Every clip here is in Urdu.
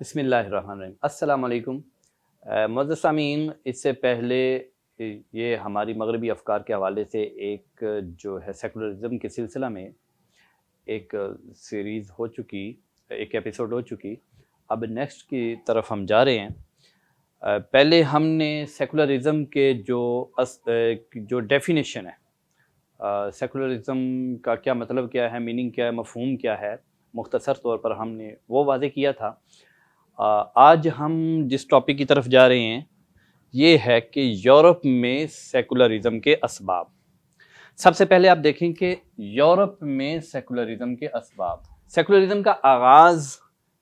بسم اللہ الرحمن الرحیم۔ السلام علیکم معزز سامعین، اس سے پہلے یہ ہماری مغربی افکار کے حوالے سے ایک جو ہے سیکولرزم کے سلسلہ میں ایک سیریز ہو چکی، ایک ایپیسوڈ ہو چکی۔ اب نیکسٹ کی طرف ہم جا رہے ہیں۔ پہلے ہم نے سیکولرزم کے جو ڈیفینیشن ہے، سیکولرزم کا کیا مطلب کیا ہے، میننگ کیا ہے، مفہوم کیا ہے، مختصر طور پر ہم نے وہ واضح کیا تھا۔ آج ہم جس ٹاپک کی طرف جا رہے ہیں یہ ہے کہ یورپ میں سیکولرزم کے اسباب۔ سب سے پہلے آپ دیکھیں کہ یورپ میں سیکولرزم کے اسباب، سیکولرزم کا آغاز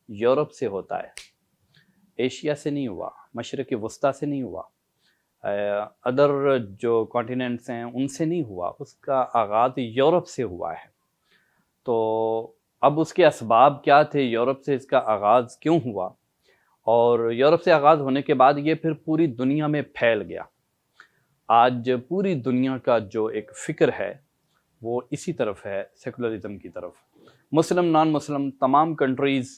یورپ سے ہوتا ہے، ایشیا سے نہیں ہوا، مشرق وسطیٰ سے نہیں ہوا، ادر جو کانٹیننٹس ہیں ان سے نہیں ہوا، اس کا آغاز یورپ سے ہوا ہے۔ تو اب اس کے اسباب کیا تھے، یورپ سے اس کا آغاز کیوں ہوا، اور یورپ سے آغاز ہونے کے بعد یہ پھر پوری دنیا میں پھیل گیا۔ آج پوری دنیا کا جو ایک فکر ہے وہ اسی طرف ہے، سیکولرزم کی طرف۔ مسلم نان مسلم تمام کنٹریز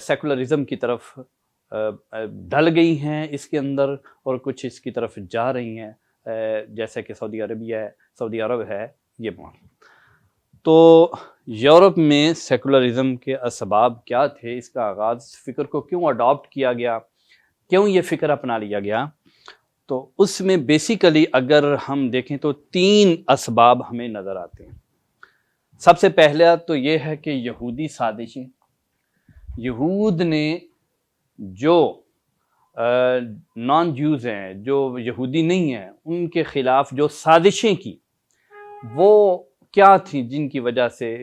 سیکولرزم کی طرف ڈھل گئی ہیں اس کے اندر، اور کچھ اس کی طرف جا رہی ہیں، جیسے کہ سعودی عربیہ ہے، سعودی عرب ہے، یہ تو یورپ میں سیکولرزم کے اسباب کیا تھے، اس کا آغاز، فکر کو کیوں اڈاپٹ کیا گیا، کیوں یہ فکر اپنا لیا گیا، تو اس میں بیسیکلی اگر ہم دیکھیں تو 3 اسباب ہمیں نظر آتے ہیں۔ سب سے پہلا تو یہ ہے کہ یہودی سازشیں، یہود نے جو نان جوز ہیں، جو یہودی نہیں ہیں، ان کے خلاف جو سازشیں کی، وہ کیا تھیں جن کی وجہ سے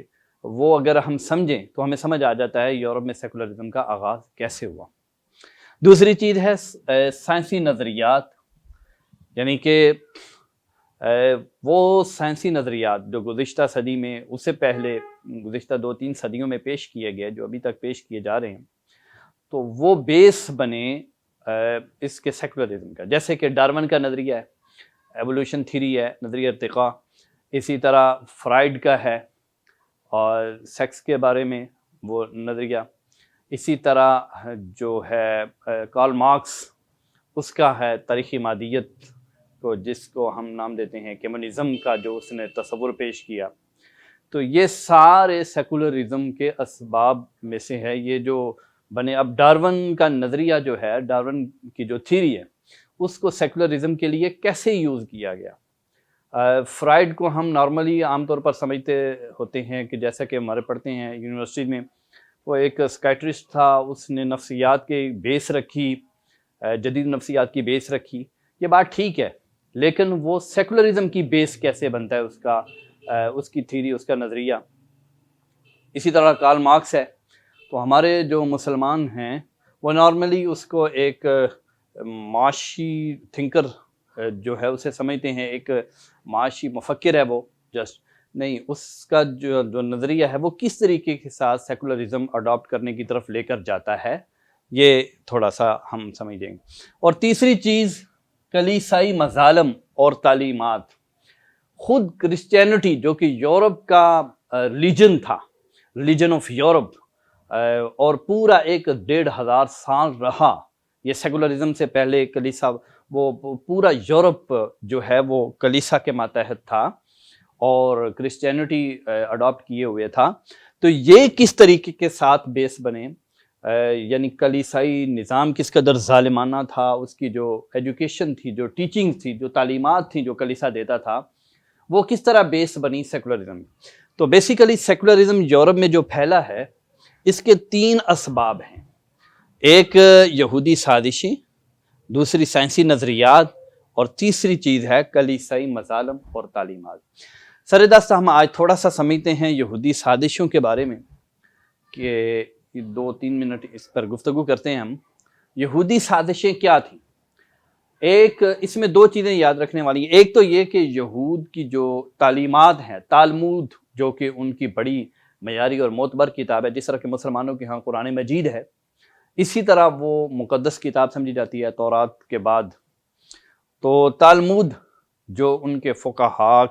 وہ اگر ہم سمجھیں تو ہمیں سمجھ آ جاتا ہے یورپ میں سیکولرزم کا آغاز کیسے ہوا۔ دوسری چیز ہے سائنسی نظریات، یعنی کہ وہ سائنسی نظریات جو گزشتہ صدی میں، اس سے پہلے گزشتہ 2-3 صدیوں میں پیش کیے گئے، جو ابھی تک پیش کیے جا رہے ہیں، تو وہ بیس بنے اس کے سیکولرزم کا۔ جیسے کہ ڈارون کا نظریہ ہے، ایوولوشن تھیوری ہے، نظریہ ارتقاء، اسی طرح فرائیڈ کا ہے اور سیکس کے بارے میں وہ نظریہ، اسی طرح جو ہے کارل مارکس، اس کا ہے تاریخی مادیت کو، جس کو ہم نام دیتے ہیں کمیونزم کا، جو اس نے تصور پیش کیا۔ تو یہ سارے سیکولرزم کے اسباب میں سے ہے، یہ جو بنے۔ اب ڈارون کا نظریہ جو ہے، ڈارون کی جو تھیوری ہے، اس کو سیکولرزم کے لیے کیسے یوز کیا گیا۔ فرائیڈ کو ہم نارملی عام طور پر سمجھتے ہوتے ہیں کہ جیسا کہ ہمارے پڑھتے ہیں یونیورسٹی میں، وہ ایک سکائٹرسٹ تھا، اس نے نفسیات کی بیس رکھی، جدید نفسیات کی بیس رکھی، یہ بات ٹھیک ہے، لیکن وہ سیکولرزم کی بیس کیسے بنتا ہے، اس کی تھیوری، اس کا نظریہ۔ اسی طرح کارل مارکس ہے، تو ہمارے جو مسلمان ہیں وہ نارملی اس کو ایک معاشی تھنکر جو ہے اسے سمجھتے ہیں، ایک معاشی مفکر ہے وہ، جسٹ نہیں، اس کا جو نظریہ ہے وہ کس طریقے کے ساتھ سیکولرزم اڈاپٹ کرنے کی طرف لے کر جاتا ہے، یہ تھوڑا سا ہم سمجھ دیں گے۔ اور تیسری چیز کلیسائی مظالم اور تعلیمات۔ خود کرسچینٹی جو کہ یورپ کا ریلیجن تھا، ریلیجن آف یورپ، اور پورا ایک 1500 سال رہا، یہ سیکولرزم سے پہلے کلیسا، وہ پورا یورپ جو ہے وہ کلیسا کے ماتحت تھا اور کرسچینٹی اڈاپٹ کیے ہوئے تھا۔ تو یہ کس طریقے کے ساتھ بیس بنے، یعنی کلیسائی نظام کس قدر ظالمانہ تھا، اس کی جو ایجوکیشن تھی، جو ٹیچنگ تھی، جو تعلیمات تھیں جو کلیسا دیتا تھا، وہ کس طرح بیس بنی سیکولرزم۔ تو بیسیکلی سیکولرزم یورپ میں جو پھیلا ہے، اس کے 3 اسباب ہیں۔ ایک یہودی سازشیں، دوسری سائنسی نظریات، اور تیسری چیز ہے کلیسائی مظالم اور تعلیمات۔ سردست ہم آج تھوڑا سا سمجھتے ہیں یہودی سازشوں کے بارے میں، کہ 2-3 منٹ اس پر گفتگو کرتے ہیں ہم۔ یہودی سازشیں کیا تھیں؟ ایک اس میں 2 چیزیں یاد رکھنے والی ہیں۔ ایک تو یہ کہ یہود کی جو تعلیمات ہیں، تالمود، جو کہ ان کی بڑی معیاری اور معتبر کتاب ہے، جس طرح کہ مسلمانوں کے ہاں قرآن مجید ہے، اسی طرح وہ مقدس کتاب سمجھی جاتی ہے تورات کے بعد۔ تو تالمود جو ان کے فقہاء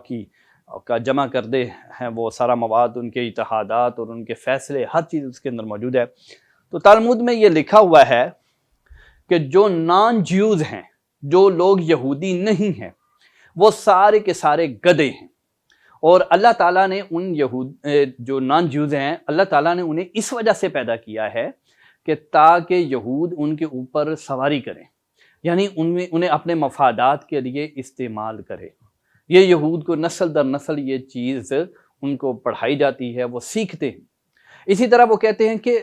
کا جمع کردے ہیں، وہ سارا مواد، ان کے اتحادات اور ان کے فیصلے، ہر چیز اس کے اندر موجود ہے۔ تو تالمود میں یہ لکھا ہوا ہے کہ جو نان جیوز ہیں، جو لوگ یہودی نہیں ہیں، وہ سارے کے سارے گدھے ہیں، اور اللہ تعالیٰ نے ان جو نان جیوز ہیں، اللہ تعالیٰ نے انہیں اس وجہ سے پیدا کیا ہے کہ تاکہ یہود ان کے اوپر سواری کریں، یعنی انہیں اپنے مفادات کے لیے استعمال کرے۔ یہ یہود کو نسل در نسل یہ چیز ان کو پڑھائی جاتی ہے، وہ سیکھتے ہیں۔ اسی طرح وہ کہتے ہیں کہ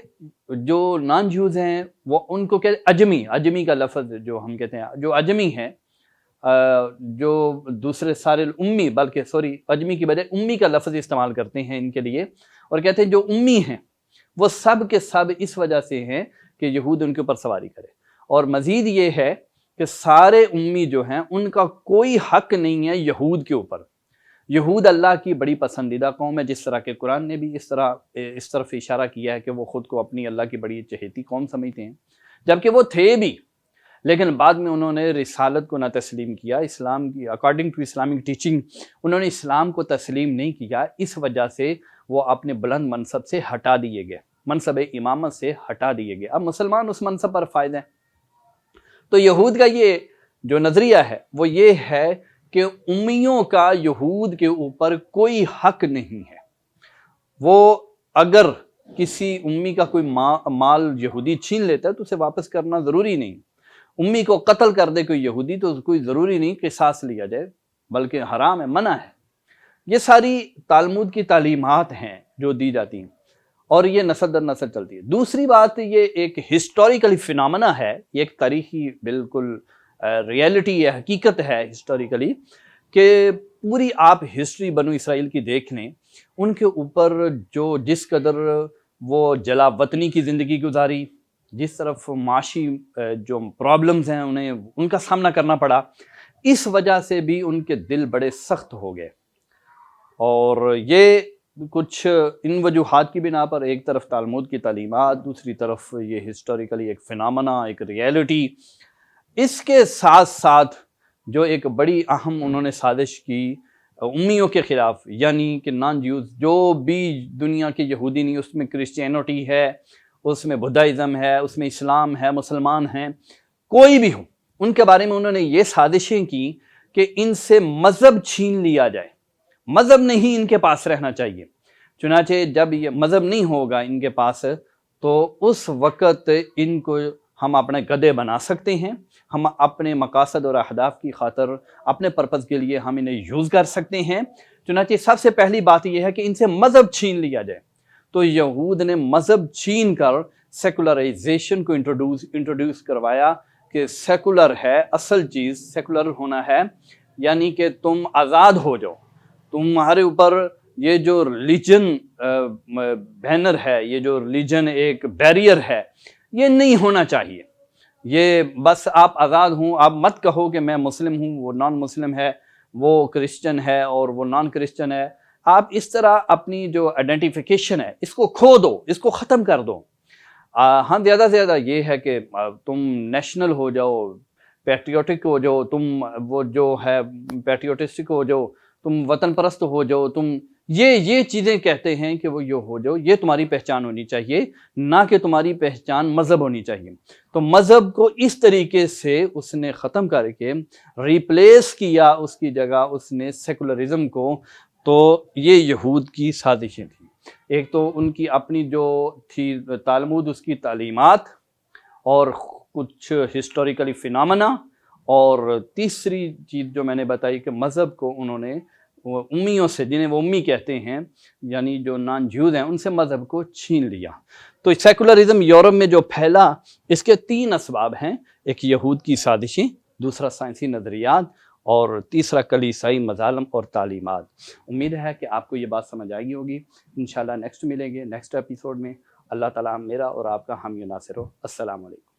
جو نان جیوز ہیں وہ ان کو کہتے ہیں اجمی کا لفظ جو ہم کہتے ہیں، جو اجمی ہیں، جو دوسرے سارے امی، بلکہ اجمی کی بجائے امی کا لفظ استعمال کرتے ہیں ان کے لیے، اور کہتے ہیں جو امی ہیں وہ سب کے سب اس وجہ سے ہیں کہ یہود ان کے اوپر سواری کرے۔ اور مزید یہ ہے کہ سارے امی جو ہیں ان کا کوئی حق نہیں ہے یہود کے اوپر۔ یہود اللہ کی بڑی پسندیدہ قوم ہے، جس طرح کہ قرآن نے بھی اس طرف اشارہ کیا ہے کہ وہ خود کو اپنی اللہ کی بڑی چہیتی قوم سمجھتے ہیں، جبکہ وہ تھے بھی، لیکن بعد میں انہوں نے رسالت کو نہ تسلیم کیا، اسلام کی اکارڈنگ ٹو اسلامک ٹیچنگ انہوں نے اسلام کو تسلیم نہیں کیا، اس وجہ سے وہ اپنے بلند منصب سے ہٹا دیے گئے، منصب امامت سے ہٹا دیے گئے۔ اب مسلمان اس منصب پر فائز ہیں۔ تو یہود کا یہ جو نظریہ ہے وہ یہ ہے کہ امیوں کا یہود کے اوپر کوئی حق نہیں ہے۔ وہ اگر کسی امی کا کوئی مال یہودی چھین لیتا ہے تو اسے واپس کرنا ضروری نہیں۔ امی کو قتل کر دے کوئی یہودی تو کوئی ضروری نہیں قصاص لیا جائے، بلکہ حرام ہے، منع ہے۔ یہ ساری تالمود کی تعلیمات ہیں جو دی جاتی ہیں، اور یہ نسل در نسل چلتی ہے۔ دوسری بات، یہ ایک ہسٹوریکلی فینامنا ہے، یہ ایک تاریخی بالکل ریئلٹی ہے، حقیقت ہے ہسٹوریکلی، کہ پوری آپ ہسٹری بنو اسرائیل کی دیکھ لیں، ان کے اوپر جس قدر وہ جلا وطنی کی زندگی گزاری، جس طرف معاشی جو پرابلمز ہیں انہیں ان کا سامنا کرنا پڑا، اس وجہ سے بھی ان کے دل بڑے سخت ہو گئے۔ اور یہ کچھ ان وجوہات کی بنا پر، ایک طرف تالمود کی تعلیمات، دوسری طرف یہ ہسٹوریکلی ایک فینامنا، ایک ریئلٹی، اس کے ساتھ ساتھ جو ایک بڑی اہم انہوں نے سازش کی امیوں کے خلاف، یعنی کہ نان جیوز، جو بھی دنیا کے یہودی نہیں، اس میں کرسچینٹی ہے، اس میں بدھائزم ہے، اس میں اسلام ہے، مسلمان ہیں، کوئی بھی ہو، ان کے بارے میں انہوں نے یہ سازشیں کی کہ ان سے مذہب چھین لیا جائے، مذہب نہیں ان کے پاس رہنا چاہیے۔ چنانچہ جب یہ مذہب نہیں ہوگا ان کے پاس تو اس وقت ان کو ہم اپنے گدھے بنا سکتے ہیں، ہم اپنے مقاصد اور اہداف کی خاطر، اپنے پرپس کے لیے ہم انہیں یوز کر سکتے ہیں۔ چنانچہ سب سے پہلی بات یہ ہے کہ ان سے مذہب چھین لیا جائے۔ تو یہود نے مذہب چھین کر سیکولرائزیشن کو انٹروڈیوس کروایا کہ سیکولر ہے اصل چیز، سیکولر ہونا ہے یعنی کہ تم آزاد ہو جاؤ، تمہارے اوپر یہ جو ریلیجن بینر ہے، یہ جو ریلیجن ایک بیریئر ہے، یہ نہیں ہونا چاہیے۔ یہ بس آپ آزاد ہوں، آپ مت کہو کہ میں مسلم ہوں، وہ نان مسلم ہے، وہ کرسچن ہے اور وہ نان کرسچن ہے۔ آپ اس طرح اپنی جو آئیڈینٹیفیکیشن ہے اس کو کھو دو، اس کو ختم کر دو۔ ہاں، زیادہ سے زیادہ یہ ہے کہ تم نیشنل ہو جاؤ، پیٹریوٹک ہو جاؤ، تم وہ جو ہے پیٹریوٹسٹک ہو جاؤ، تم وطن پرست ہو جاؤ، تم یہ چیزیں کہتے ہیں کہ وہ یہ ہو جاؤ، یہ تمہاری پہچان ہونی چاہیے، نہ کہ تمہاری پہچان مذہب ہونی چاہیے۔ تو مذہب کو اس طریقے سے اس نے ختم کر کے ریپلیس کیا، اس کی جگہ اس نے سیکولرزم کو۔ تو یہ یہود کی سازشیں تھیں۔ ایک تو ان کی اپنی جو تھی تالمود، اس کی تعلیمات، اور کچھ ہسٹوریکلی فینامنا، اور تیسری چیز جو میں نے بتائی کہ مذہب کو انہوں نے امیوں سے، جنہیں وہ امی کہتے ہیں، یعنی جو نان جیوز ہیں، ان سے مذہب کو چھین لیا۔ تو سیکولرزم یورپ میں جو پھیلا، اس کے 3 اسباب ہیں، ایک یہود کی سازشیں، دوسرا سائنسی نظریات، اور تیسرا کلیسائی مظالم اور تعلیمات۔ امید ہے کہ آپ کو یہ بات سمجھ آئی ہوگی۔ انشاءاللہ نیکسٹ ملیں گے، نیکسٹ ایپیسوڈ میں۔ اللہ تعالیٰ میرا اور آپ کا حامی و ناصر ہو۔ السلام علیکم۔